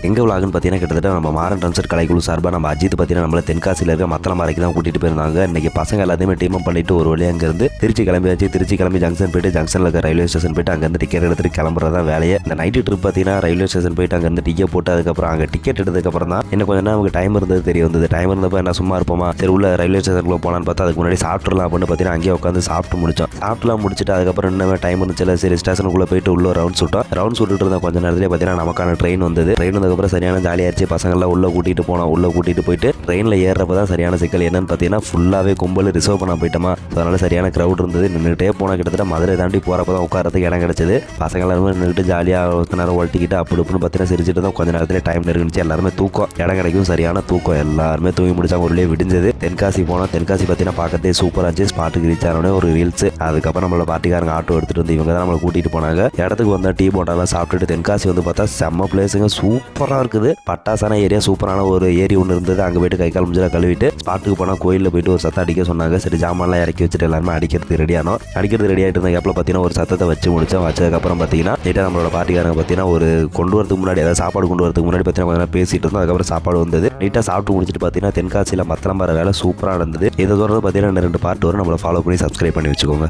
எங்கே விளாகுன்னு பார்த்தீங்கன்னா கிட்டத்தட்ட நம்ம மாறன் ட்ரம்செட் கலைக்குழு சார்பாக நம்ம அஜித் பார்த்தீங்கன்னா நம்மள தென்காசியில் இருக்க மத்தளமாரைக்கு தான் கூட்டிகிட்டு போயிருந்தாங்க. இன்றைக்கி பசங்க எல்லாத்தையுமே டீம் பண்ணிட்டு ஒரு வழியாக அங்கேருந்து திருச்சி கிளம்பியாச்சு. திருச்சி கிளம்பி ஜங்ஷன் போயிட்டு ஜங்ஷனில் இருக்க ரயில்வே ஸ்டேஷன் போயிட்டு அங்கேருந்து டிக்கெட் எடுத்துட்டு கிளம்புறதா வேலையை. இந்த நைட்டு ட்ரிப் பார்த்தீங்கன்னா ரயில்வே ஸ்டேஷன் போயிட்டு அங்கேருந்து டிக்கெட் போட்டு அதுக்கப்புறம் அங்கே டிக்கெட் எடுத்ததுக்கப்புறம் தான் இன்னும் கொஞ்சம் நமக்கு டைம் இருந்தது தெரிய வந்தது. டைம் இருந்தப்போ என்ன சும்மா இருப்போமா, சரி உள்ள ரயில்வே ஸ்டேஷனுக்குள்ள போகலான்னு பார்த்தா அதுக்கு முன்னாடி சாப்பிட்றலாம் அப்படின்னு பார்த்தீங்கன்னா அங்கேயே உட்காந்து சாப்பிட்டு முடிச்சோம். சாப்பிட்டுலாம் முடிச்சுட்டு அதுக்கப்புறம் இன்னுமே டைம் இருந்துச்சுல, சரி ஸ்டேஷனுக்குள்ளே போயிட்டு உள்ள ரவுண்ட்ஸ் விட்டோம். ரவுண்ட்ஸ் விட்டுட்டு இருந்தால் கொஞ்சம் நேரத்தில் பார்த்தீங்கன்னா நமக்கான ட்ரெயின் வந்தது. ட்ரெயின் வந்ததுக்கப்புறம் சரியான ஜாலியாச்சு. பசங்கள்லாம் உள்ள கூட்டிகிட்டு போனோம். உள்ள கூட்டிகிட்டு போயிட்டு ட்ரெயினில் ஏறுறப்ப தான் சரியான சிக்கல் என்னன்னு பார்த்தீங்கன்னா ஃபுல்லாகவே கும்பல் ரிசர்வ் பண்ண போயிட்டோமா. அதனால சரியான க்ரௌட் இருந்தது. நின்றுட்டே போனால் கிட்டத்தட்ட மதுரை தாண்டி போகிறப்ப தான் உட்காரத்துக்கு இடம் கிடச்சிது. பசங்க எல்லாருமே நின்றுட்டு ஜாலியாக ஒரு நேரம் ஒட்டிக்கிட்டு அப்படி இப்படின்னு பார்த்தீங்கன்னா சிரிச்சுட்டு தான் கொஞ்சம் நேரத்தில் டைம் நெருங்கிச்சு. எல்லாருமே தூக்கம் இடம் கிடைக்கும், சரியான தூக்கம். எல்லாருமே தூங்கி முடிச்சாங்க. ஒரு விடிஞ்சது. தென்காசி போனோம். தென்காசி பார்த்தீங்கன்னா பார்க்கறதே சூப்பராக இருந்துச்சு. ஸ்பாட்டுக்கு ரீச் ஆனோடனே ஒரு ரீல்ஸ். அதுக்கப்புறம் நம்மளை பார்ட்டிக்காரங்க ஆட்டோ எடுத்துகிட்டு வந்து இவங்க தான் நம்மளை கூட்டிகிட்டு போனாங்க. இடத்துக்கு வந்தால் டீ போட்டாலாம் சாப்பிட்டுட்டு தென்காசி வந்து பார்த்தா செம்ம பிளேஸுங்க, சூப்பராக இருக்குது. பட்டாசான ஏரியா, சூப்பரான ஒரு ஏரி ஒன்று இருந்தது. அங்கே போயிட்டு கை கால் முடிஞ்சா கழுவிட்டு ஸ்பாட்டுக்கு போனால் கோயிலில் போயிட்டு ஒரு சத்தம் அடிக்க சொன்னாங்க. சரி ஜாமான்லாம் இறக்கி வச்சுட்டு எல்லாருமே அடிக்கிறதுக்கு ரெடியானோம். அடிக்கிறது ரெடி ஆகிட்டு இருந்த கேப்பில் பார்த்தீங்கன்னா ஒரு சத்தத்தை வச்சு முடிச்சோம். வச்சதுக்கப்புறம் பார்த்தீங்கன்னா லைட்டாக நம்மளோட பார்ட்டிக்காரங்க பார்த்தீங்கன்னா ஒரு கொண்டு வரதுக்கு முன்னாடி, அதாவது சாப்பாடு கொண்டு வரதுக்கு முன்னாடி பார்த்தீங்கன்னா கொஞ்சம் பேசிட்டு இருந்தோம். அதுக்கப்புறம் சாப்பாடு வந்தது. நீட்டாக சாப்பிட்டு முடிச்சுட்டு பார்த்தீங்கன்னா தென்காசியில் மத்தளம் வர வேலை சூப்பராக நடந்தது. இதை தொடர்ந்து பார்த்தீங்கன்னா 2 பார்ட் வரும். நம்மளை ஃபாலோ பண்ணி சப்ஸ்கிரைப் பண்ணி வச்சுக்கோங்க.